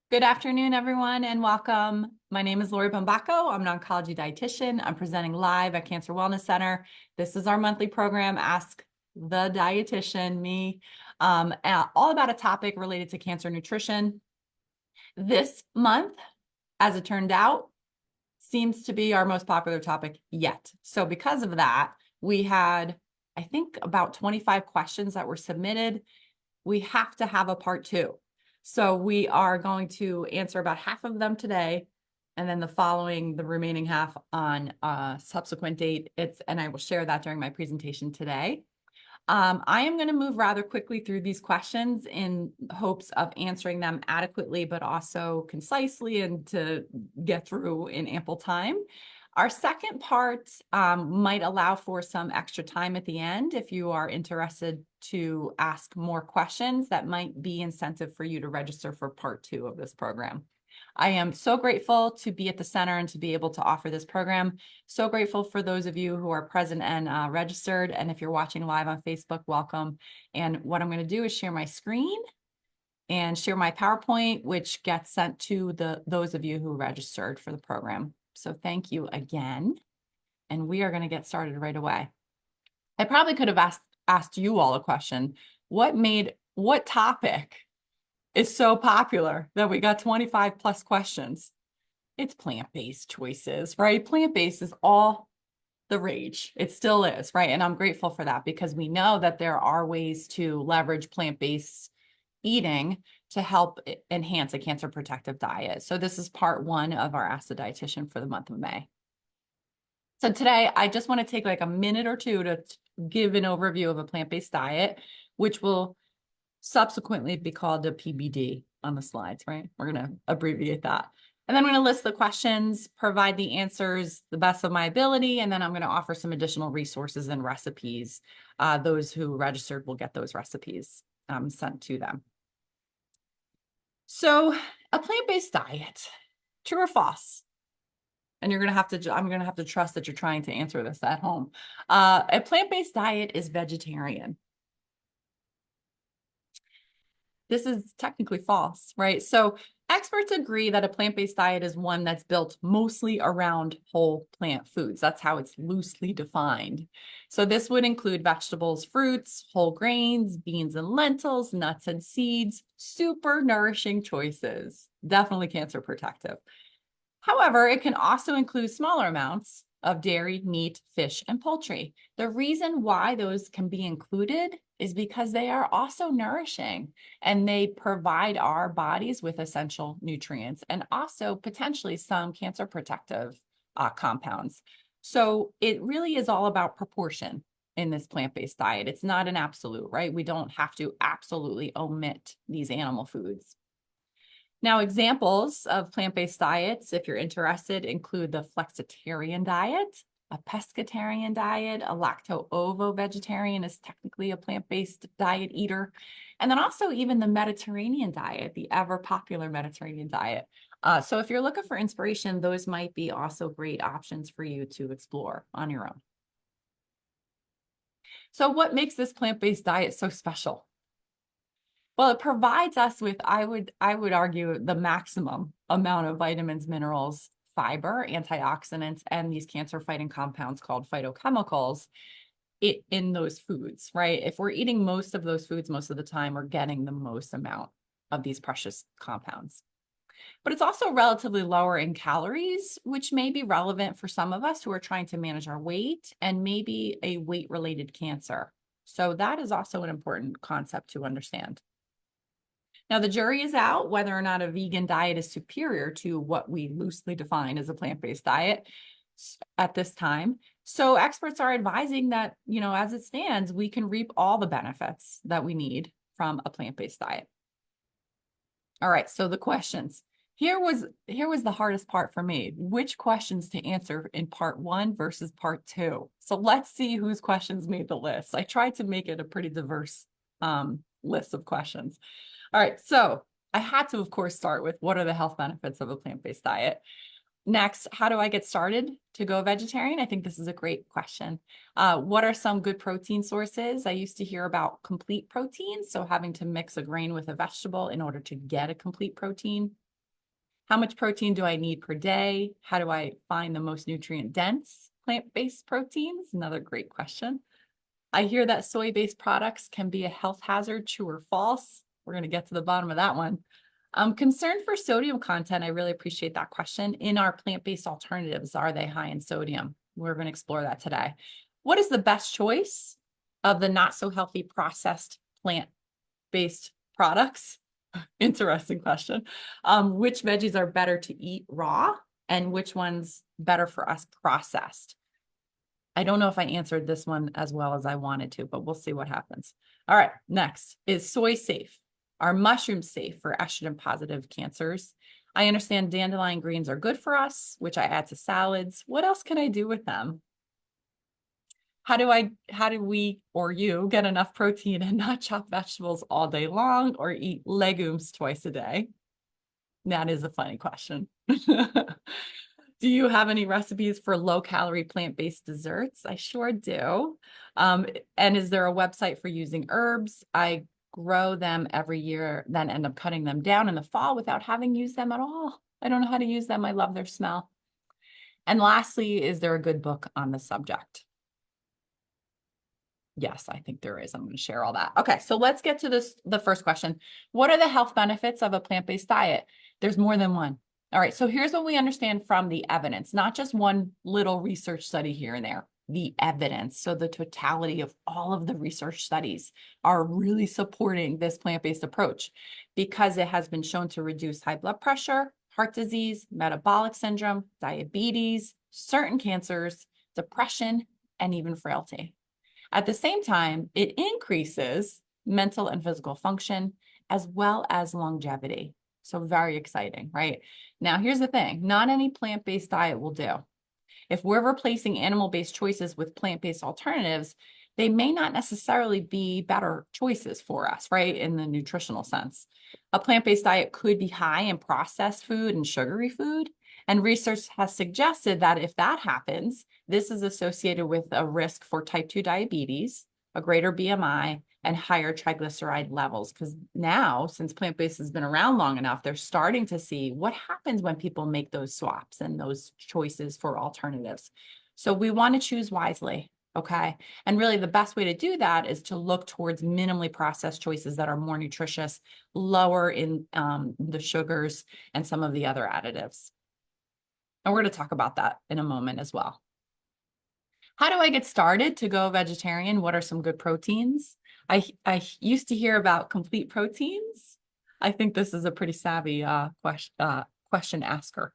Good afternoon, everyone, and welcome. My name is Lori Bumbaco. I'm an oncology dietitian. I'm presenting live at Cancer Wellness Center. This is our monthly program, Ask the Dietitian, me, all about a topic related to cancer nutrition. This month, as it turned out, seems to be our most popular topic yet. So because of that, we had, I think, about 25 questions that were submitted. We have to have a part two. So we are going to answer about half of them today, and then the remaining half on a subsequent date. And I will share that during my presentation today. I am going to move rather quickly through these questions in hopes of answering them adequately, but also concisely and to get through in ample time. Our second part might allow for some extra time at the end if you are interested to ask more questions. That might be incentive for you to register for part two of this program. I am so grateful to be at the center and to be able to offer this program. So grateful for those of you who are present and registered. And if you're watching live on Facebook, welcome. And what I'm going to do is share my screen and share my PowerPoint, which gets sent to those of you who registered for the program. So thank you again. And we are going to get started right away. I probably could have asked you all a question. What topic is so popular that we got 25 plus questions? It's plant-based choices, right? Plant-based is all the rage. It still is, right? And I'm grateful for that because we know that there are ways to leverage plant-based eating to help enhance a cancer protective diet. So this is part one of our Ask the Dietitian for the month of May. So today I just want to take like a minute or two to give an overview of a plant-based diet, which will subsequently be called a PBD on the slides, right? We're going to abbreviate that. And then I'm going to list the questions, provide the answers the best of my ability, and then I'm going to offer some additional resources and recipes. Those who registered will get those recipes sent to them. So a plant-based diet, true or false? And I'm going to have to trust that you're trying to answer this at home. A plant-based diet is vegetarian. This is technically false, right? So experts agree that a plant-based diet is one that's built mostly around whole plant foods. That's how it's loosely defined. So this would include vegetables, fruits, whole grains, beans and lentils, nuts and seeds, super nourishing choices, definitely cancer protective. However, it can also include smaller amounts of dairy, meat, fish, and poultry. The reason why those can be included is because they are also nourishing and they provide our bodies with essential nutrients and also potentially some cancer protective compounds. So it really is all about proportion in this plant-based diet. It's not an absolute, right? We don't have to absolutely omit these animal foods. Now, examples of plant-based diets, if you're interested, include the flexitarian diet, a pescatarian diet, a lacto-ovo-vegetarian is technically a plant-based diet eater, and then also even the Mediterranean diet, the ever-popular Mediterranean diet. So if you're looking for inspiration, those might be also great options for you to explore on your own. So what makes this plant-based diet so special? Well, it provides us with, I would argue, the maximum amount of vitamins, minerals, fiber, antioxidants, and these cancer-fighting compounds called phytochemicals in those foods, right? If we're eating most of those foods most of the time, we're getting the most amount of these precious compounds. But it's also relatively lower in calories, which may be relevant for some of us who are trying to manage our weight and maybe a weight-related cancer. So that is also an important concept to understand. Now, the jury is out whether or not a vegan diet is superior to what we loosely define as a plant-based diet at this time. So experts are advising that, as it stands, we can reap all the benefits that we need from a plant-based diet. All right, so the questions. Here was the hardest part for me. Which questions to answer in part one versus part two? So let's see whose questions made the list. I tried to make it a pretty diverse list of questions. All right, so I had to, of course, start with what are the health benefits of a plant-based diet? Next, how do I get started to go vegetarian? I think this is a great question. What are some good protein sources? I used to hear about complete protein, so having to mix a grain with a vegetable in order to get a complete protein. How much protein do I need per day? How do I find the most nutrient dense plant-based proteins? Another great question. I hear that soy-based products can be a health hazard, true or false? We're going to get to the bottom of that one. I'm concerned for sodium content. I really appreciate that question. In our plant-based alternatives, are they high in sodium? We're going to explore that today. What is the best choice of the not so healthy processed plant-based products? Interesting question. Which veggies are better to eat raw and which ones better for us processed? I don't know if I answered this one as well as I wanted to, but we'll see what happens. All right, next, is soy safe? Are mushrooms safe for estrogen positive cancers? I understand dandelion greens are good for us, which I add to salads. What else can I do with them? How do we or you get enough protein and not chop vegetables all day long or eat legumes twice a day? That is a funny question. Do you have any recipes for low-calorie plant-based desserts? I sure do. And is there a website for using herbs? I grow them every year, then end up cutting them down in the fall without having used them at all. I don't know how to use them. I love their smell. And lastly, is there a good book on the subject? Yes, I think there is. I'm going to share all that. Okay, so let's get to the first question. What are the health benefits of a plant-based diet? There's more than one. All right, so here's what we understand from the evidence, not just one little research study here and there, the evidence. So the totality of all of the research studies are really supporting this plant-based approach because it has been shown to reduce high blood pressure, heart disease, metabolic syndrome, diabetes, certain cancers, depression, and even frailty. At the same time, it increases mental and physical function as well as longevity. So very exciting, right? Now, here's the thing. Not any plant-based diet will do. If we're replacing animal-based choices with plant-based alternatives, they may not necessarily be better choices for us, right? In the nutritional sense. A plant-based diet could be high in processed food and sugary food. And research has suggested that if that happens, this is associated with a risk for type 2 diabetes, a greater BMI, and higher triglyceride levels. Because now, since plant-based has been around long enough, they're starting to see what happens when people make those swaps and those choices for alternatives. So we want to choose wisely, okay? And really the best way to do that is to look towards minimally processed choices that are more nutritious, lower in the sugars and some of the other additives. And we're going to talk about that in a moment as well. How do I get started to go vegetarian? What are some good proteins? I used to hear about complete proteins. I think this is a pretty savvy question asker.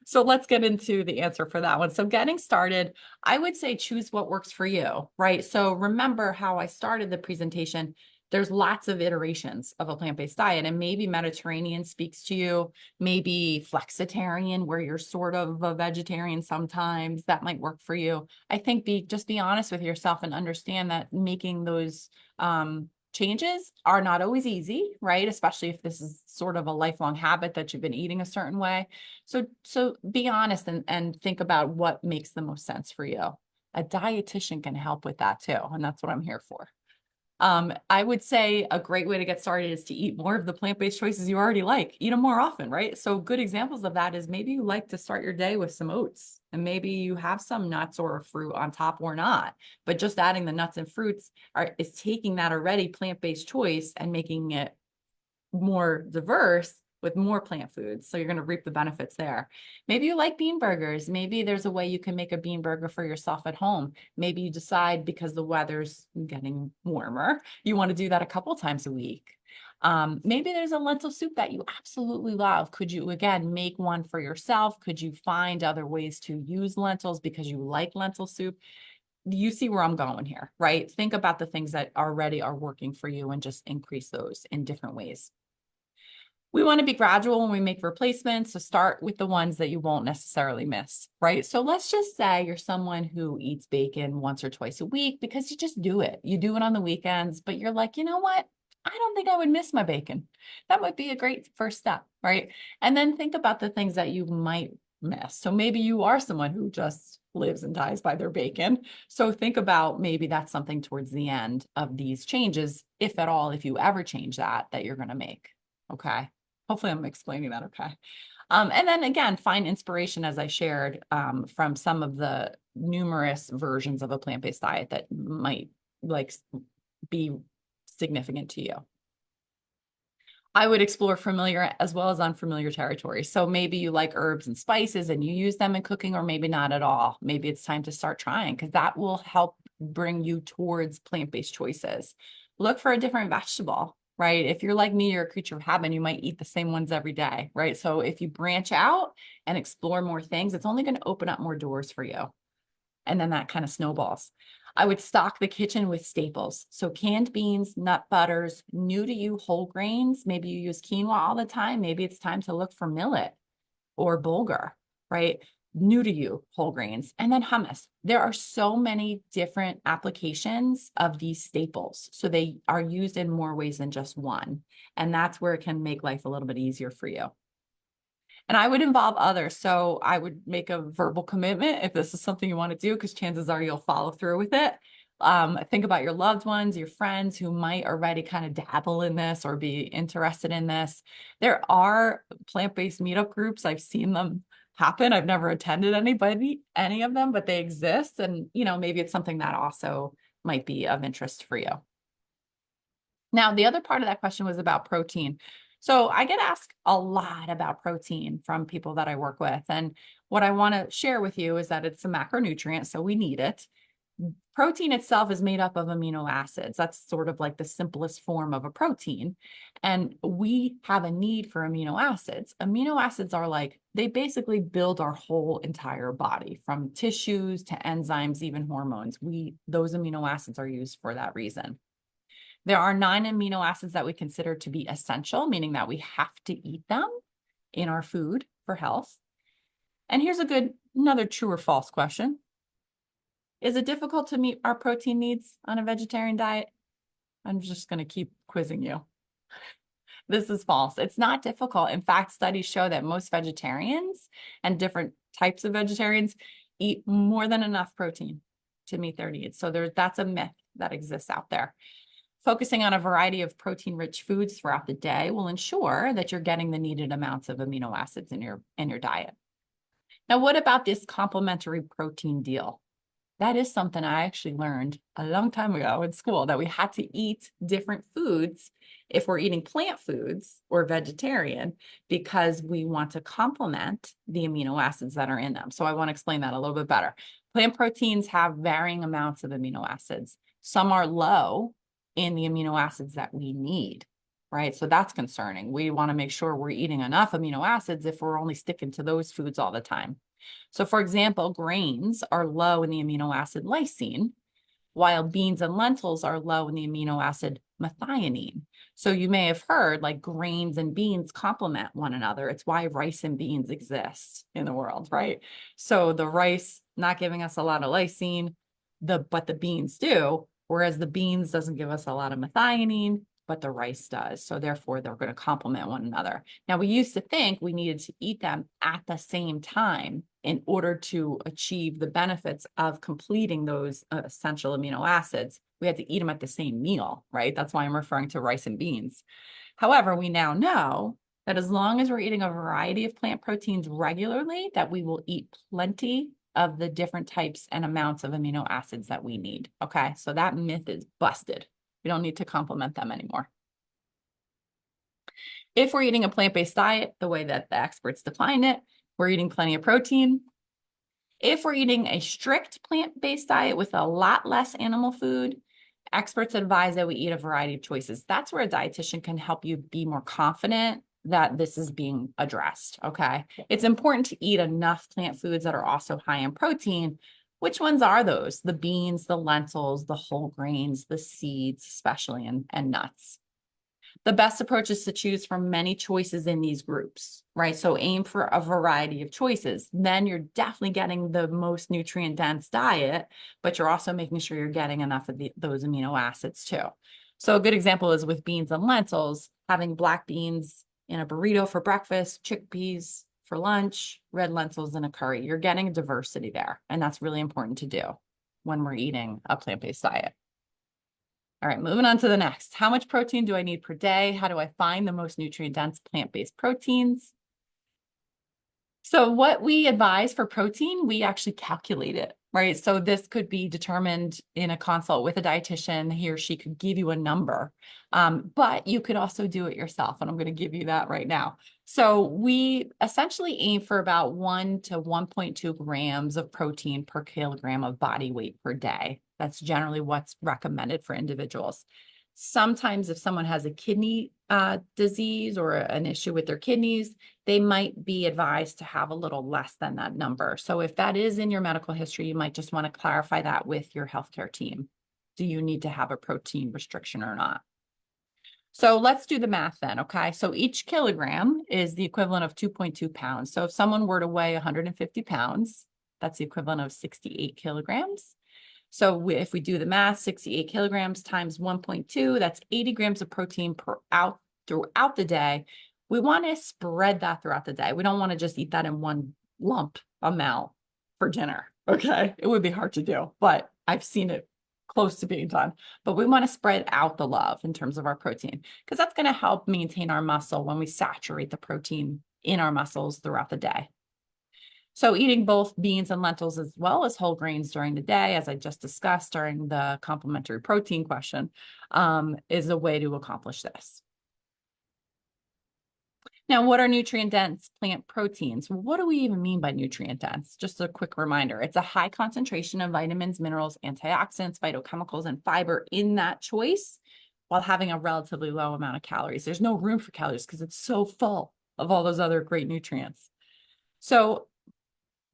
So let's get into the answer for that one. So getting started, I would say choose what works for you, right? So remember how I started the presentation. There's lots of iterations of a plant-based diet, and maybe Mediterranean speaks to you, maybe flexitarian, where you're sort of a vegetarian sometimes, that might work for you. I think just be honest with yourself and understand that making those changes are not always easy, right? Especially if this is sort of a lifelong habit that you've been eating a certain way. So be honest and think about what makes the most sense for you. A dietitian can help with that too, and that's what I'm here for. I would say a great way to get started is to eat more of the plant-based choices you already like. Eat them more often, right? So good examples of that is maybe you like to start your day with some oats, and maybe you have some nuts or fruit on top or not, but just adding the nuts and fruits is taking that already plant-based choice and making it more diverse with more plant foods. So you're going to reap the benefits there. Maybe you like bean burgers. Maybe there's a way you can make a bean burger for yourself at home. Maybe you decide because the weather's getting warmer, you want to do that a couple times a week. Maybe there's a lentil soup that you absolutely love. Could you, again, make one for yourself? Could you find other ways to use lentils because you like lentil soup? You see where I'm going here, right? Think about the things that already are working for you and just increase those in different ways. We want to be gradual when we make replacements, so start with the ones that you won't necessarily miss, right? So let's just say you're someone who eats bacon once or twice a week because you just do it. You do it on the weekends, but you're like, you know what? I don't think I would miss my bacon. That might be a great first step, right? And then think about the things that you might miss. So maybe you are someone who just lives and dies by their bacon. So think about maybe that's something towards the end of these changes, if at all, if you ever change that you're going to make, okay? Hopefully I'm explaining that okay. And then again, find inspiration, as I shared, from some of the numerous versions of a plant-based diet that might like be significant to you. I would explore familiar as well as unfamiliar territory. So maybe you like herbs and spices and you use them in cooking, or maybe not at all. Maybe it's time to start trying, because that will help bring you towards plant-based choices. Look for a different vegetable, right? If you're like me, you're a creature of habit, you might eat the same ones every day, right? So if you branch out and explore more things, it's only going to open up more doors for you. And then that kind of snowballs. I would stock the kitchen with staples. So canned beans, nut butters, new to you whole grains. Maybe you use quinoa all the time. Maybe it's time to look for millet or bulgur, right? New to you whole grains. And then hummus. There are so many different applications of these staples. So they are used in more ways than just one. And that's where it can make life a little bit easier for you. And I would involve others. So I would make a verbal commitment if this is something you want to do, because chances are you'll follow through with it. Think about your loved ones, your friends who might already kind of dabble in this or be interested in this. There are plant-based meetup groups. I've seen them happen. I've never attended any of them, but they exist. And, maybe it's something that also might be of interest for you. Now, the other part of that question was about protein. So I get asked a lot about protein from people that I work with. And what I want to share with you is that it's a macronutrient, so we need it. Protein itself is made up of amino acids. That's sort of like the simplest form of a protein. And we have a need for amino acids. Amino acids are like, they basically build our whole entire body, from tissues to enzymes, even hormones. Those amino acids are used for that reason. There are 9 amino acids that we consider to be essential, meaning that we have to eat them in our food for health. And here's another true or false question. Is it difficult to meet our protein needs on a vegetarian diet? I'm just going to keep quizzing you. This is false. It's not difficult. In fact, studies show that most vegetarians and different types of vegetarians eat more than enough protein to meet their needs. So that's a myth that exists out there. Focusing on a variety of protein-rich foods throughout the day will ensure that you're getting the needed amounts of amino acids in your diet. Now, what about this complementary protein deal? That is something I actually learned a long time ago in school, that we had to eat different foods if we're eating plant foods or vegetarian, because we want to complement the amino acids that are in them. So I want to explain that a little bit better. Plant proteins have varying amounts of amino acids. Some are low in the amino acids that we need, right? So that's concerning. We want to make sure we're eating enough amino acids if we're only sticking to those foods all the time. So for example, grains are low in the amino acid lysine, while beans and lentils are low in the amino acid methionine. So you may have heard like grains and beans complement one another. It's why rice and beans exist in the world, right? So the rice not giving us a lot of lysine, but the beans do, whereas the beans doesn't give us a lot of methionine, but the rice does. So therefore, they're going to complement one another. Now, we used to think we needed to eat them at the same time in order to achieve the benefits of completing those essential amino acids. We had to eat them at the same meal, right? That's why I'm referring to rice and beans. However, we now know that as long as we're eating a variety of plant proteins regularly, that we will eat plenty of the different types and amounts of amino acids that we need. Okay, so that myth is busted. We don't need to complement them anymore. If we're eating a plant-based diet, the way that the experts define it, we're eating plenty of protein. If we're eating a strict plant-based diet with a lot less animal food, experts advise that we eat a variety of choices. That's where a dietitian can help you be more confident that this is being addressed, okay? It's important to eat enough plant foods that are also high in protein. Which ones are those? The beans, the lentils, the whole grains, the seeds, especially, and nuts. The best approach is to choose from many choices in these groups, right? So aim for a variety of choices. Then you're definitely getting the most nutrient-dense diet, but you're also making sure you're getting enough of those amino acids too. So a good example is with beans and lentils, having black beans in a burrito for breakfast, chickpeas for lunch, red lentils in a curry. You're getting diversity there, and that's really important to do when we're eating a plant-based diet. All right, moving on to the next. How much protein do I need per day? How do I find the most nutrient-dense plant-based proteins? So what we advise for protein, we actually calculate it, right? So this could be determined in a consult with a dietitian. He or she could give you a number, but you could also do it yourself. And I'm going to give you that right now. So we essentially aim for about 1 to 1.2 grams of protein per kilogram of body weight per day. That's generally what's recommended for individuals. Sometimes if someone has a kidney disease or an issue with their kidneys, they might be advised to have a little less than that number. So if that is in your medical history, you might just want to clarify that with your healthcare team. Do you need to have a protein restriction or not? So let's do the math then, okay? So each kilogram is the equivalent of 2.2 pounds. So if someone were to weigh 150 pounds, that's the equivalent of 68 kilograms. So if we do the math, 68 kilograms times 1.2, that's 80 grams of protein throughout the day. We want to spread that throughout the day. We don't want to just eat that in one lump amount for dinner. Okay. It would be hard to do, but I've seen it close to being done. But we want to spread out the love in terms of our protein, because that's going to help maintain our muscle when we saturate the protein in our muscles throughout the day. So eating both beans and lentils as well as whole grains during the day, as I just discussed during the complementary protein question, is a way to accomplish this. Now, what are nutrient-dense plant proteins? What do we even mean by nutrient-dense? Just a quick reminder. It's a high concentration of vitamins, minerals, antioxidants, phytochemicals, and fiber in that choice while having a relatively low amount of calories. There's no room for calories because it's so full of all those other great nutrients. So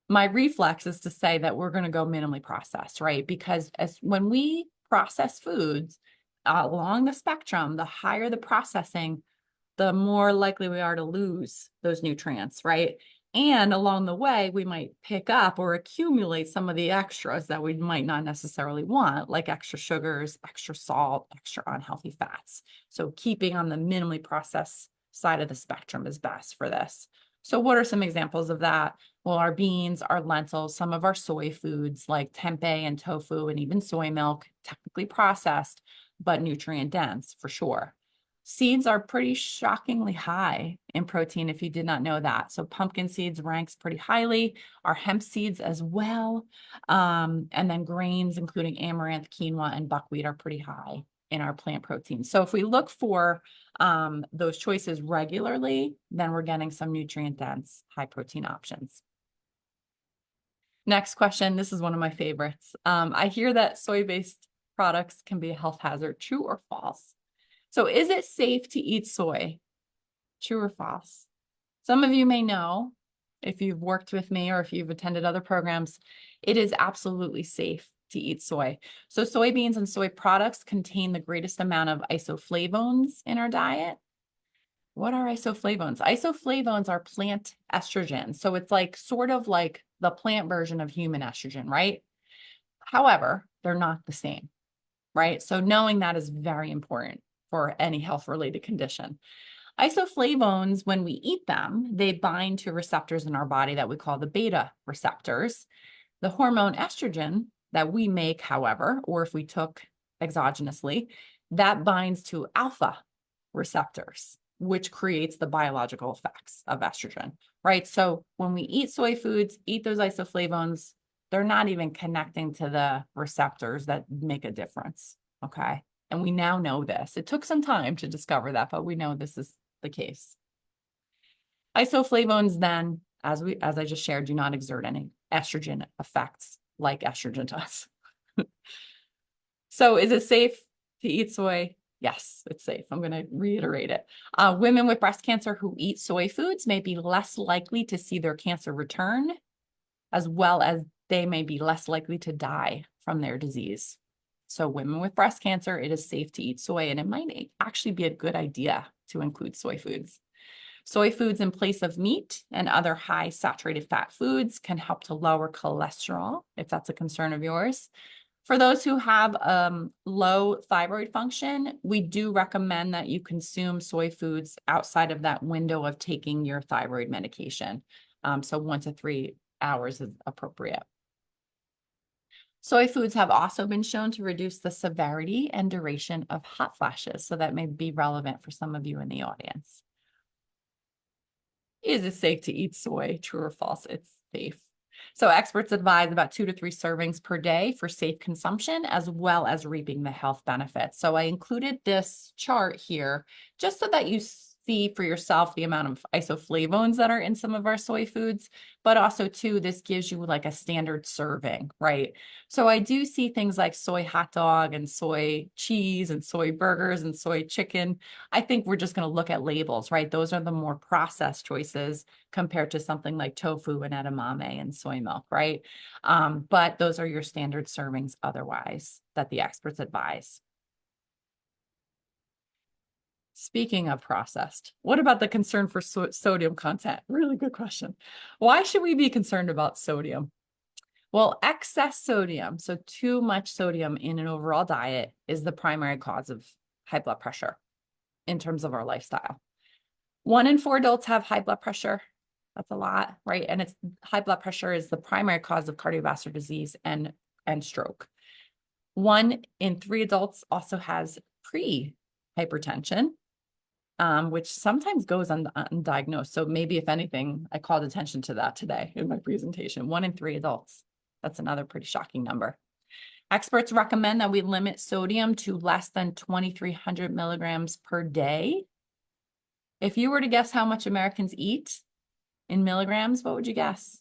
my reflex is to say that we're going to go minimally processed, right? Because when we process foods along the spectrum, the higher the processing, the more likely we are to lose those nutrients, right? And along the way, we might pick up or accumulate some of the extras that we might not necessarily want, like extra sugars, extra salt, extra unhealthy fats. So keeping on the minimally processed side of the spectrum is best for this. So what are some examples of that? Well, our beans, our lentils, some of our soy foods like tempeh and tofu and even soy milk, technically processed, but nutrient dense for sure. Seeds are pretty shockingly high in protein if you did not know that. So pumpkin seeds ranks pretty highly, our hemp seeds as well. And then grains, including amaranth, quinoa, and buckwheat are pretty high in our plant protein. So if we look for those choices regularly, then we're getting some nutrient dense, high protein options. Next question. This is one of my favorites. I hear that soy-based products can be a health hazard. True or false? So is it safe to eat soy? True or false? Some of you may know, if you've worked with me or if you've attended other programs, it is absolutely safe to eat soy. So soybeans and soy products contain the greatest amount of isoflavones in our diet. What are isoflavones? Isoflavones are plant estrogen. So it's like sort of like the plant version of human estrogen, right? However, they're not the same, right? So knowing that is very important for any health-related condition. Isoflavones, when we eat them, they bind to receptors in our body that we call the beta receptors. The hormone estrogen that we make, however, or if we took exogenously, that binds to alpha receptors, which creates the biological effects of estrogen, right? So when we eat soy foods, eat those isoflavones, they're not even connecting to the receptors that make a difference, okay? And we now know this. It took some time to discover that, but we know this is the case. Isoflavones then, as I just shared, do not exert any estrogen effects like estrogen does. So is it safe to eat soy? Yes, it's safe. I'm going to reiterate it. Women with breast cancer who eat soy foods may be less likely to see their cancer return, as well as they may be less likely to die from their disease. So women with breast cancer, it is safe to eat soy, and it might actually be a good idea to include soy foods. Soy foods in place of meat and other high saturated fat foods can help to lower cholesterol, if that's a concern of yours. For those who have low thyroid function, we do recommend that you consume soy foods outside of that window of taking your thyroid medication. So 1 to 3 hours is appropriate. Soy foods have also been shown to reduce the severity and duration of hot flashes, so that may be relevant for some of you in the audience. Is it safe to eat soy? True or false? It's safe. So experts advise about 2 to 3 servings per day for safe consumption, as well as reaping the health benefits. So I included this chart here just so that you see for yourself the amount of isoflavones that are in some of our soy foods, but also too, this gives you like a standard serving, right? So I do see things like soy hot dog and soy cheese and soy burgers and soy chicken. I think we're just going to look at labels, right? Those are the more processed choices compared to something like tofu and edamame and soy milk, right? But those are your standard servings otherwise that the experts advise. Speaking of processed, what about the concern for sodium content? Really good question. Why should we be concerned about sodium? Well, excess sodium, so too much sodium in an overall diet, is the primary cause of high blood pressure in terms of our lifestyle. 1 in 4 adults have high blood pressure. That's a lot, right? And it's high blood pressure is the primary cause of cardiovascular disease and stroke. 1 in 3 adults also has pre-hypertension, which sometimes goes undiagnosed. So maybe if anything, I called attention to that today in my presentation. 1 in 3 adults. That's another pretty shocking number. Experts recommend that we limit sodium to less than 2,300 milligrams per day. If you were to guess how much Americans eat in milligrams, what would you guess?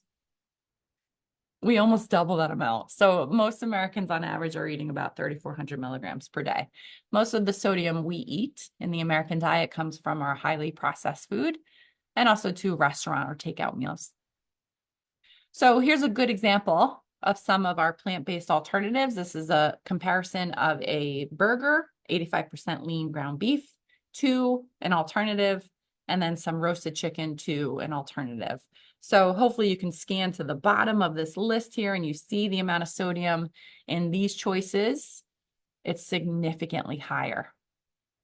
We almost double that amount. So most Americans on average are eating about 3,400 milligrams per day. Most of the sodium we eat in the American diet comes from our highly processed food and also to restaurant or takeout meals. So here's a good example of some of our plant-based alternatives. This is a comparison of a burger, 85% lean ground beef, to an alternative, and then some roasted chicken to an alternative. So hopefully you can scan to the bottom of this list here and you see the amount of sodium in these choices. It's significantly higher.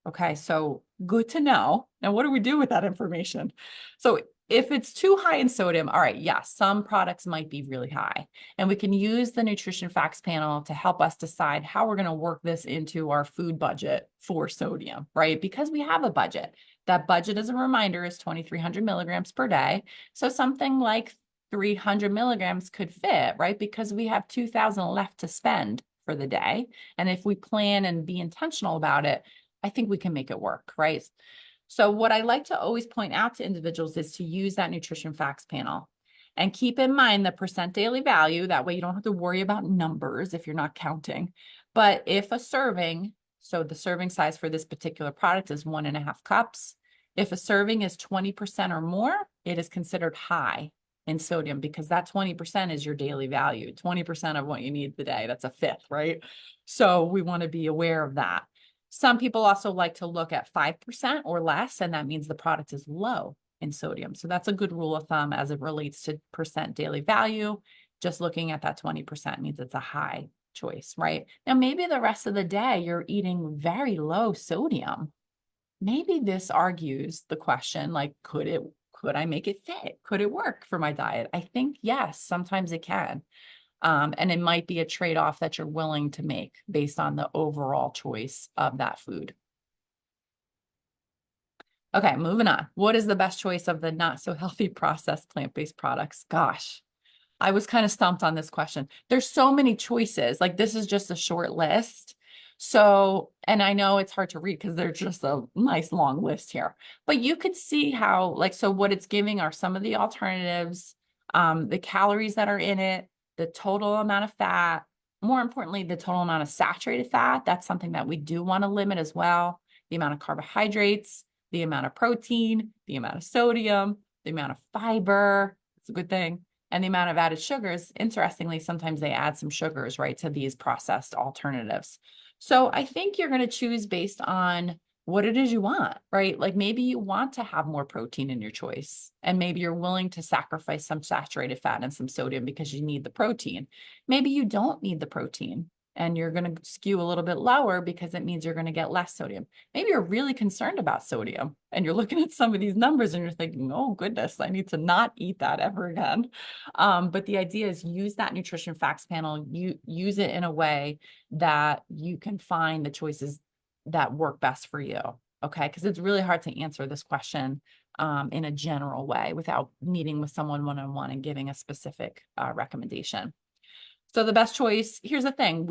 Okay, so good to know. Now, what do we do with that information? So if it's too high in sodium, all right, yes, some products might be really high. And we can use the nutrition facts panel to help us decide how we're going to work this into our food budget for sodium, right? Because we have a budget. That budget, as a reminder, is 2,300 milligrams per day. So something like 300 milligrams could fit, right? Because we have 2,000 left to spend for the day. And if we plan and be intentional about it, I think we can make it work, right? So what I like to always point out to individuals is to use that nutrition facts panel and keep in mind the percent daily value. That way you don't have to worry about numbers if you're not counting. But if a serving, so the serving size for this particular product is 1.5 cups. If a serving is 20% or more, it is considered high in sodium because that 20% is your daily value, 20% of what you need the day. That's a fifth, right? So we want to be aware of that. Some people also like to look at 5% or less, and that means the product is low in sodium. So that's a good rule of thumb as it relates to percent daily value. Just looking at that 20% means it's a high choice, right? Now, maybe the rest of the day you're eating very low sodium. Maybe this argues the question, like, could I make it fit? Could it work for my diet? I think yes, sometimes it can. And it might be a trade-off that you're willing to make based on the overall choice of that food. Okay, moving on. What is the best choice of the not so healthy processed plant-based products? Gosh, I was kind of stumped on this question. There's so many choices. Like this is just a short list. So, and I know it's hard to read because there's just a nice long list here, but you could see how, like, so what it's giving are some of the alternatives, the calories that are in it, the total amount of fat, more importantly, the total amount of saturated fat. That's something that we do want to limit as well. The amount of carbohydrates, the amount of protein, the amount of sodium, the amount of fiber. It's a good thing. And the amount of added sugars. Interestingly, sometimes they add some sugars, right, to these processed alternatives. So I think you're going to choose based on what it is you want, right? Like maybe you want to have more protein in your choice, and maybe you're willing to sacrifice some saturated fat and some sodium because you need the protein. Maybe you don't need the protein and you're going to skew a little bit lower because it means you're going to get less sodium. Maybe you're really concerned about sodium and you're looking at some of these numbers and you're thinking, oh goodness, I need to not eat that ever again. But the idea is use that nutrition facts panel, use it in a way that you can find the choices that work best for you. Okay, because it's really hard to answer this question in a general way without meeting with someone one-on-one and giving a specific recommendation. So the best choice, here's the thing,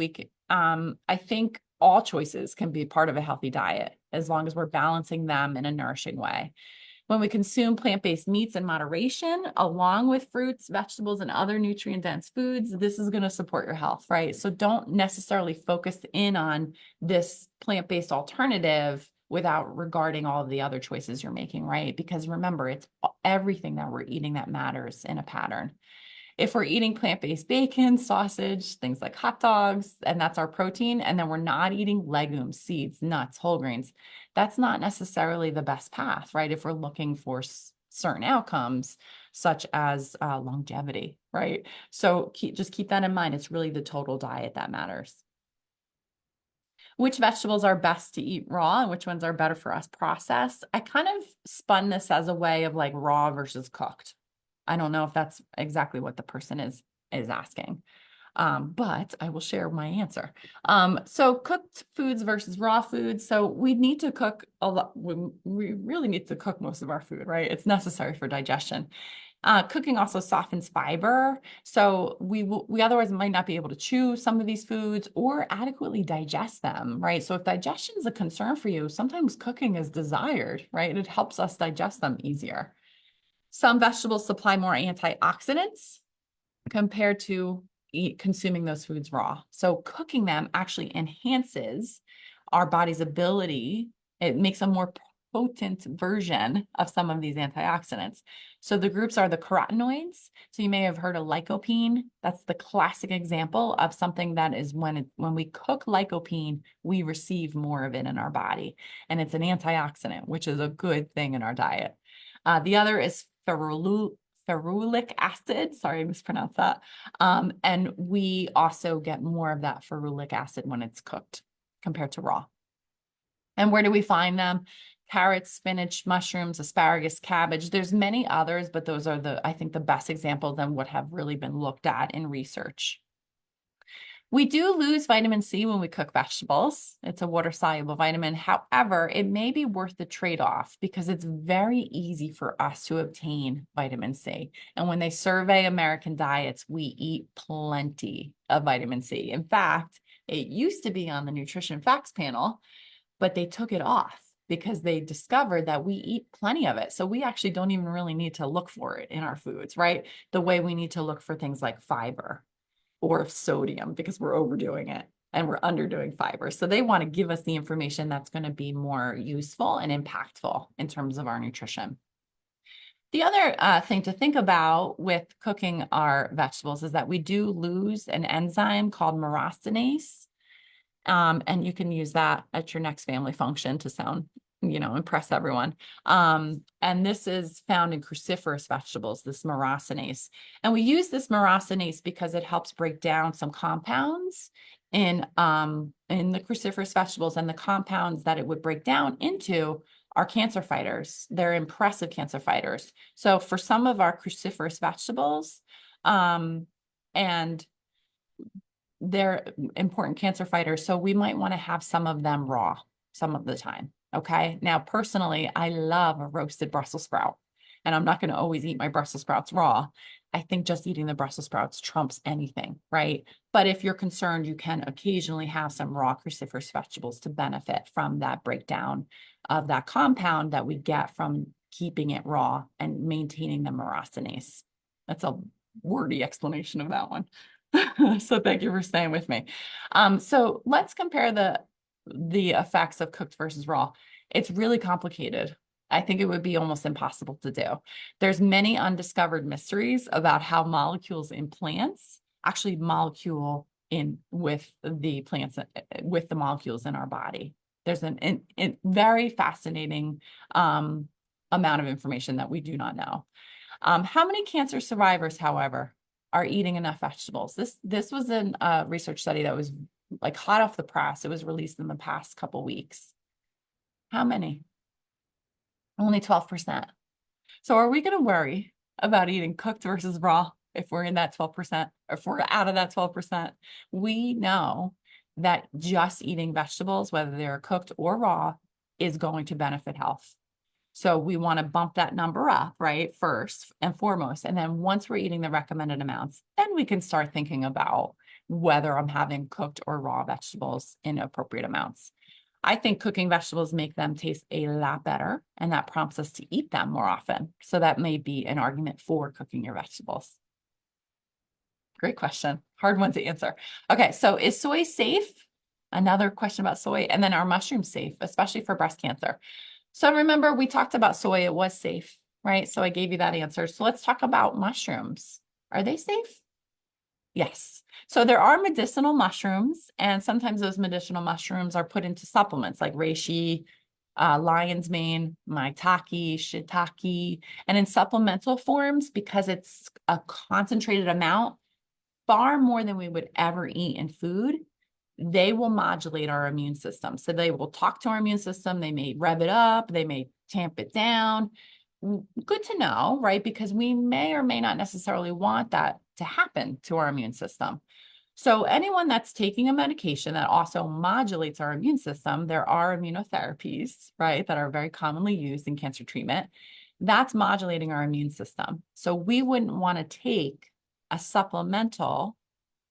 I think all choices can be part of a healthy diet as long as we're balancing them in a nourishing way. When we consume plant-based meats in moderation, along with fruits, vegetables, and other nutrient-dense foods, this is going to support your health, right? So don't necessarily focus in on this plant-based alternative without regarding all of the other choices you're making, right? Because remember, it's everything that we're eating that matters in a pattern. If we're eating plant-based bacon, sausage, things like hot dogs, and that's our protein, and then we're not eating legumes, seeds, nuts, whole grains, that's not necessarily the best path, right? If we're looking for certain outcomes, such as longevity, right? So just keep that in mind. It's really the total diet that matters. Which vegetables are best to eat raw and which ones are better for us processed? I kind of spun this as a way of like raw versus cooked. I don't know if that's exactly what the person is asking, but I will share my answer. So cooked foods versus raw foods. So we need to cook a lot. We really need to cook most of our food, right? It's necessary for digestion. Cooking also softens fiber, so we otherwise might not be able to chew some of these foods or adequately digest them, right? So if digestion is a concern for you, sometimes cooking is desired, right? It helps us digest them easier. Some vegetables supply more antioxidants compared to consuming those foods raw. So cooking them actually enhances our body's ability. It makes a more potent version of some of these antioxidants. So the groups are the carotenoids. So you may have heard of lycopene. That's the classic example of something that is when we cook lycopene, we receive more of it in our body. And it's an antioxidant, which is a good thing in our diet. The other is ferulic acid. Sorry, I mispronounced that. And we also get more of that ferulic acid when it's cooked compared to raw. And where do we find them? Carrots, spinach, mushrooms, asparagus, cabbage. There's many others, but those are I think the best examples and what have really been looked at in research. We do lose vitamin C when we cook vegetables. It's a water-soluble vitamin. However, it may be worth the trade-off because it's very easy for us to obtain vitamin C. And when they survey American diets, we eat plenty of vitamin C. In fact, it used to be on the nutrition facts panel, but they took it off because they discovered that we eat plenty of it. So we actually don't even really need to look for it in our foods, right? The way we need to look for things like fiber or sodium because we're overdoing it and we're underdoing fiber. So they want to give us the information that's going to be more useful and impactful in terms of our nutrition. The other thing to think about with cooking our vegetables is that we do lose an enzyme called myrosinase. And you can use that at your next family function to sound, impress everyone. And this is found in cruciferous vegetables, this myrosinase. And we use this myrosinase because it helps break down some compounds in the cruciferous vegetables, and the compounds that it would break down into are cancer fighters. They're impressive cancer fighters. So for some of our cruciferous vegetables, and they're important cancer fighters. So we might want to have some of them raw some of the time. Okay. Now, personally, I love a roasted Brussels sprout, and I'm not going to always eat my Brussels sprouts raw. I think just eating the Brussels sprouts trumps anything, right? But if you're concerned, you can occasionally have some raw cruciferous vegetables to benefit from that breakdown of that compound that we get from keeping it raw and maintaining the myrosinase. That's a wordy explanation of that one. So thank you for staying with me. So let's compare the effects of cooked versus raw. It's really complicated. I think it would be almost impossible to do. There's many undiscovered mysteries about how molecules in plants actually molecule in with the plants, with the molecules in our body. There's a very fascinating amount of information that we do not know. How many cancer survivors, however, are eating enough vegetables? This was a research study that was like hot off the press. It was released in the past couple weeks. How many? Only 12%. So are we going to worry about eating cooked versus raw if we're in that 12%, or if we're out of that 12%? We know that just eating vegetables, whether they're cooked or raw, is going to benefit health. So we want to bump that number up, right? First and foremost. And then once we're eating the recommended amounts, then we can start thinking about whether I'm having cooked or raw vegetables in appropriate amounts. I think cooking vegetables make them taste a lot better, and that prompts us to eat them more often. So that may be an argument for cooking your vegetables. Great question. Hard one to answer. Okay, so is soy safe? Another question about soy. And then are mushrooms safe, especially for breast cancer? So remember, we talked about soy, it was safe, right? So I gave you that answer. So let's talk about mushrooms. Are they safe? Yes. So there are medicinal mushrooms, and sometimes those medicinal mushrooms are put into supplements like reishi, lion's mane, maitake, shiitake, and in supplemental forms, because it's a concentrated amount, far more than we would ever eat in food, they will modulate our immune system. So they will talk to our immune system. They may rev it up. They may tamp it down. Good to know, right? Because we may or may not necessarily want that to happen to our immune system. So anyone that's taking a medication that also modulates our immune system, there are immunotherapies, right, that are very commonly used in cancer treatment. That's modulating our immune system. So we wouldn't want to take a supplemental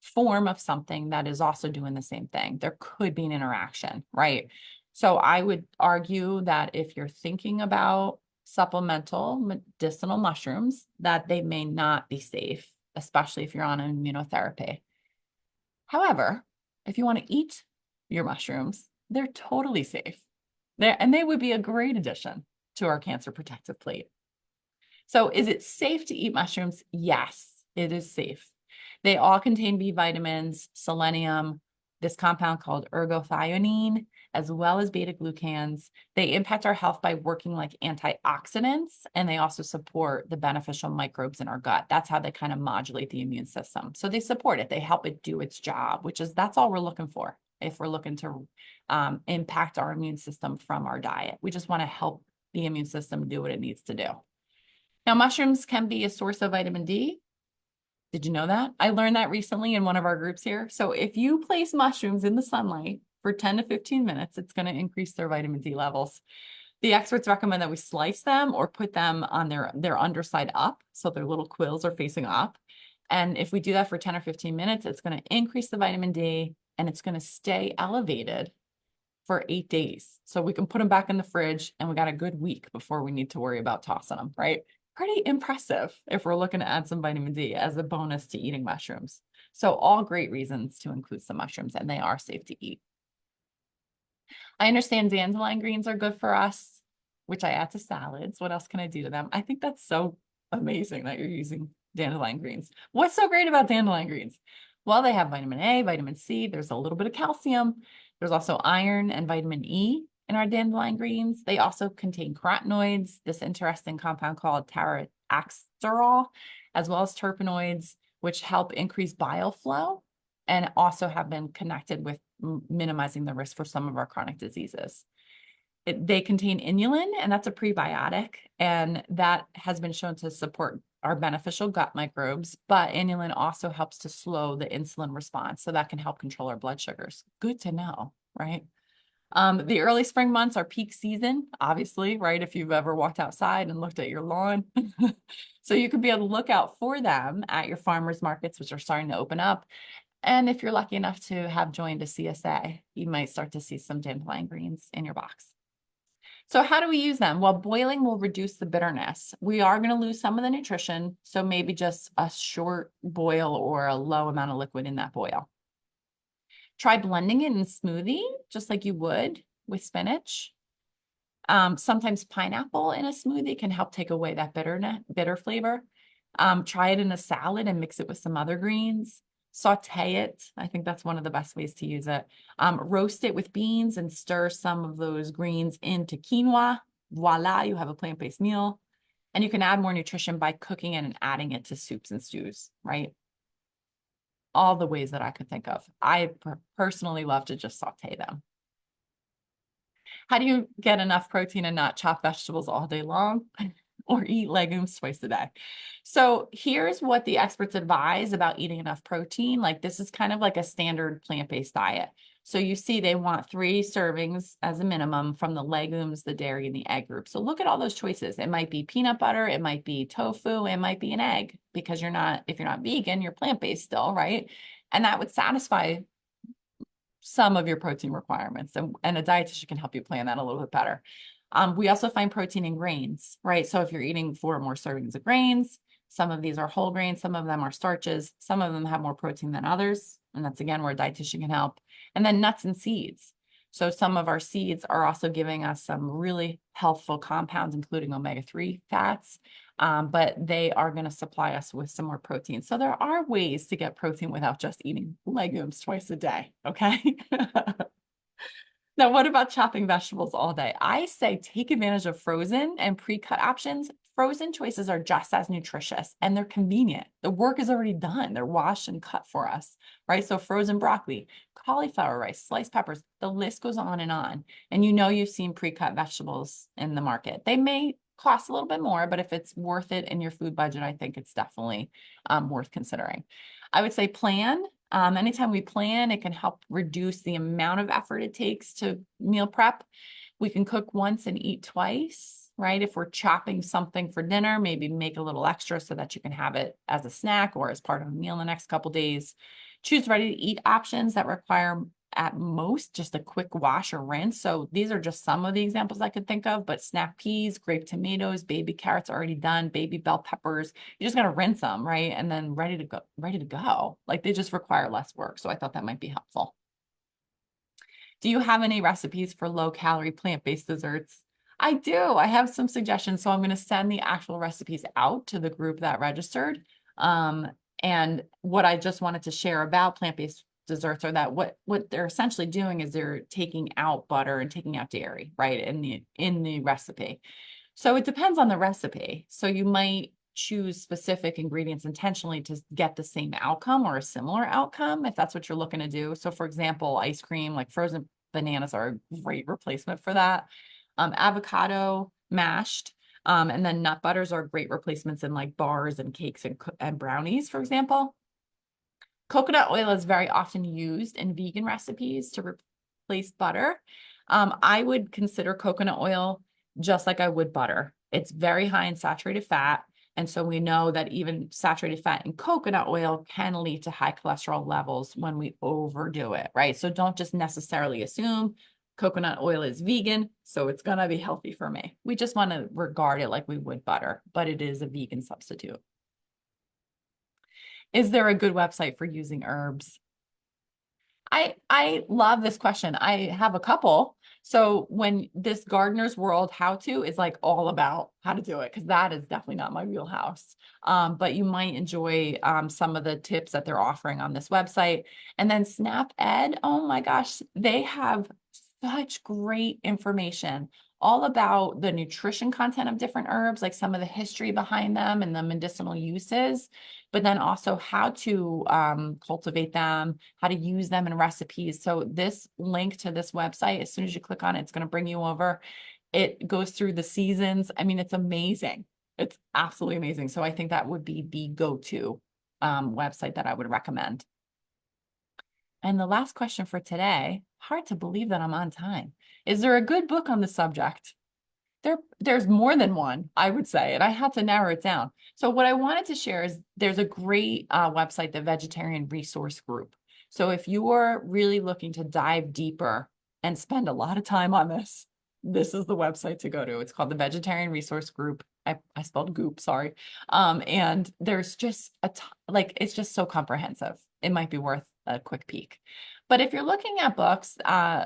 form of something that is also doing the same thing. There could be an interaction, right? So I would argue that if you're thinking about supplemental medicinal mushrooms, that they may not be safe, especially if you're on an immunotherapy. However, if you want to eat your mushrooms, they're totally safe. And they would be a great addition to our cancer protective plate. So is it safe to eat mushrooms? Yes, it is safe. They all contain B vitamins, selenium, this compound called ergothioneine, as well as beta glucans. They impact our health by working like antioxidants, and they also support the beneficial microbes in our gut. That's how they kind of modulate the immune system. So they support it. They help it do its job, that's all we're looking for if we're looking to impact our immune system from our diet. We just want to help the immune system do what it needs to do. Now, mushrooms can be a source of vitamin D. Did you know that? I learned that recently in one of our groups here. So if you place mushrooms in the sunlight for 10 to 15 minutes, it's going to increase their vitamin D levels. The experts recommend that we slice them or put them on their underside up, so their little quills are facing up. And if we do that for 10 or 15 minutes, it's going to increase the vitamin D, and it's going to stay elevated for 8 days. So we can put them back in the fridge, and we got a good week before we need to worry about tossing them, right? Pretty impressive if we're looking to add some vitamin D as a bonus to eating mushrooms. So all great reasons to include some mushrooms, and they are safe to eat. I understand dandelion greens are good for us, which I add to salads. What else can I do to them? I think that's so amazing that you're using dandelion greens. What's so great about dandelion greens? Well, they have vitamin A, vitamin C, there's a little bit of calcium. There's also iron and vitamin E in our dandelion greens. They also contain carotenoids, this interesting compound called taraxsterol, as well as terpenoids, which help increase bile flow and also have been connected with minimizing the risk for some of our chronic diseases. They contain inulin, and that's a prebiotic, and that has been shown to support our beneficial gut microbes, but inulin also helps to slow the insulin response, so that can help control our blood sugars. Good to know, right? The early spring months are peak season, obviously, right? If you've ever walked outside and looked at your lawn. So you could be able to look out for them at your farmers markets, which are starting to open up. And if you're lucky enough to have joined a CSA, you might start to see some dandelion greens in your box. So how do we use them? Well, boiling will reduce the bitterness. We are going to lose some of the nutrition, so maybe just a short boil or a low amount of liquid in that boil. Try blending it in a smoothie, just like you would with spinach. Sometimes pineapple in a smoothie can help take away that bitter flavor. Try it in a salad and mix it with some other greens. Saute it. I think that's one of the best ways to use it. Roast it with beans and stir some of those greens into quinoa. Voila, you have a plant-based meal. And you can add more nutrition by cooking it and adding it to soups and stews, right? all the ways that I could think of. I personally love to just saute them. How do you get enough protein and not chop vegetables all day long or eat legumes twice a day? So here's what the experts advise about eating enough protein. Like this is kind of like a standard plant-based diet. So you see they want 3 servings as a minimum from the legumes, the dairy, and the egg group. So look at all those choices. It might be peanut butter, it might be tofu, it might be an egg, because if you're not vegan, you're plant-based still, right? And that would satisfy some of your protein requirements, and a dietitian can help you plan that a little bit better. We also find protein in grains, right? So if you're eating 4 or more servings of grains, some of these are whole grains, some of them are starches, some of them have more protein than others. And that's again where a dietitian can help. And then nuts and seeds. So some of our seeds are also giving us some really healthful compounds, including omega-3 fats, but they are going to supply us with some more protein. So there are ways to get protein without just eating legumes twice a day, okay? Now, what about chopping vegetables all day? I say take advantage of frozen and pre-cut options. Frozen choices are just as nutritious and they're convenient. The work is already done. They're washed and cut for us, right? So frozen broccoli, cauliflower rice, sliced peppers, the list goes on. And you know you've seen pre-cut vegetables in the market. They may cost a little bit more, but if it's worth it in your food budget, I think it's definitely worth considering. I would say plan. Anytime we plan, it can help reduce the amount of effort it takes to meal prep. We can cook once and eat twice, right? If we're chopping something for dinner, maybe make a little extra so that you can have it as a snack or as part of a meal the next couple days. Choose ready-to-eat options that require at most just a quick wash or rinse. So these are just some of the examples I could think of, but snap peas, grape tomatoes, baby carrots already done, baby bell peppers. You just got to rinse them, right? And then ready to go. Like they just require less work. So I thought that might be helpful. Do you have any recipes for low-calorie plant-based desserts? I do. I have some suggestions. So I'm going to send the actual recipes out to the group that registered. And what I just wanted to share about plant-based desserts are that what they're essentially doing is they're taking out butter and taking out dairy, right, in the recipe. So it depends on the recipe. So you might choose specific ingredients intentionally to get the same outcome or a similar outcome if that's what you're looking to do. So for example, ice cream, like frozen bananas are a great replacement for that. Avocado mashed, and then nut butters are great replacements in like bars and cakes and brownies, for example. Coconut oil is very often used in vegan recipes to replace butter. I would consider coconut oil just like I would butter. It's very high in saturated fat. And so we know that even saturated fat in coconut oil can lead to high cholesterol levels when we overdo it, right? So don't just necessarily assume coconut oil is vegan, so it's going to be healthy for me. We just want to regard it like we would butter, but it is a vegan substitute. Is there a good website for using herbs? I love this question. I have a couple. So when this gardener's world how to is like all about how to do it, because that is definitely not my wheelhouse. But you might enjoy some of the tips that they're offering on this website. And then Snap Ed, oh my gosh, they have such great information all about the nutrition content of different herbs, like some of the history behind them and the medicinal uses, but then also how to cultivate them, how to use them in recipes. So this link to this website, as soon as you click on it, it's going to bring you over. It goes through the seasons. I mean, it's amazing. It's absolutely amazing. So I think that would be the go-to website that I would recommend. And the last question for today, hard to believe that I'm on time. Is there a good book on the subject? There's more than one, I would say, and I had to narrow it down. So what I wanted to share is there's a great website, the Vegetarian Resource Group. So if you are really looking to dive deeper and spend a lot of time on this is the website to go to. It's called the Vegetarian Resource Group. I spelled goop, sorry. And there's just it's just so comprehensive. It might be worth a quick peek. But if you're looking at books,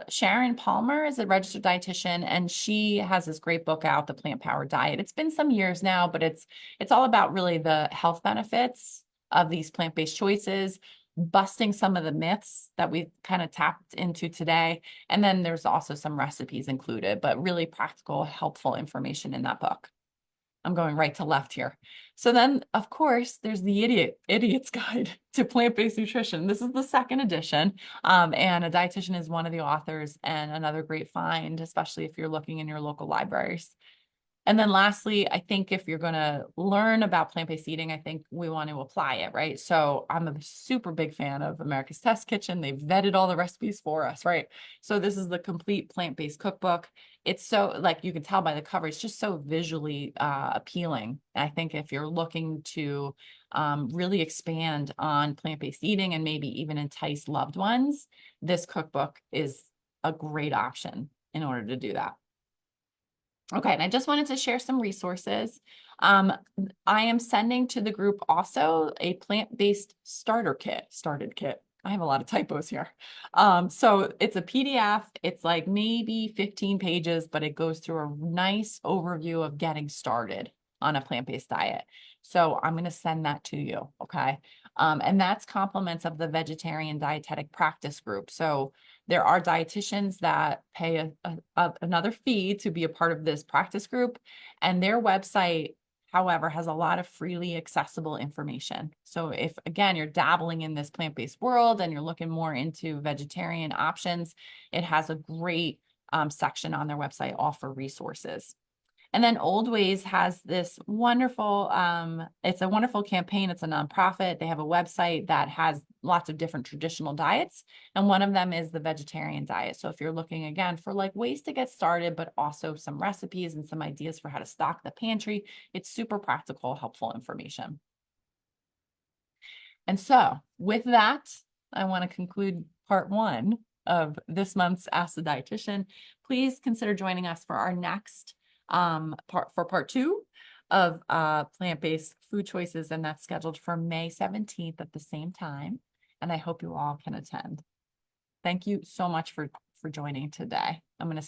Sharon Palmer is a registered dietitian, and she has this great book out, The Plant Powered Diet. It's been some years now, but it's all about really the health benefits of these plant-based choices, busting some of the myths that we've kind of tapped into today. And then there's also some recipes included, but really practical, helpful information in that book. I'm going right to left here. So then, of course, there's the Idiot's Guide to Plant-Based Nutrition. This is the second edition, and a dietitian is one of the authors and another great find, especially if you're looking in your local libraries. And then lastly, I think if you're going to learn about plant-based eating, I think we want to apply it, right? So I'm a super big fan of America's Test Kitchen. They've vetted all the recipes for us, right? So this is the complete plant-based cookbook. It's so, like you can tell by the cover, it's just so visually appealing. I think if you're looking to really expand on plant-based eating and maybe even entice loved ones, this cookbook is a great option in order to do that. Okay, and I just wanted to share some resources. I am sending to the group also a plant-based starter kit, started kit. I have a lot of typos here. So it's a PDF. It's like maybe 15 pages, but it goes through a nice overview of getting started on a plant-based diet. So I'm going to send that to you, okay? And that's compliments of the vegetarian dietetic practice group. So there are dietitians that pay another fee to be a part of this practice group, and their website, however, has a lot of freely accessible information. So if, again, you're dabbling in this plant-based world and you're looking more into vegetarian options, it has a great section on their website, all for resources. And then Old Ways has this wonderful, it's a wonderful campaign. It's a nonprofit. They have a website that has lots of different traditional diets. And one of them is the vegetarian diet. So if you're looking again for like ways to get started, but also some recipes and some ideas for how to stock the pantry, it's super practical, helpful information. And so with that, I want to conclude part one of this month's Ask the Dietitian. Please consider joining us for our next part two of plant-based food choices, and that's scheduled for May 17th at the same time. And I hope you all can attend. Thank you so much for joining today. I'm going to stop.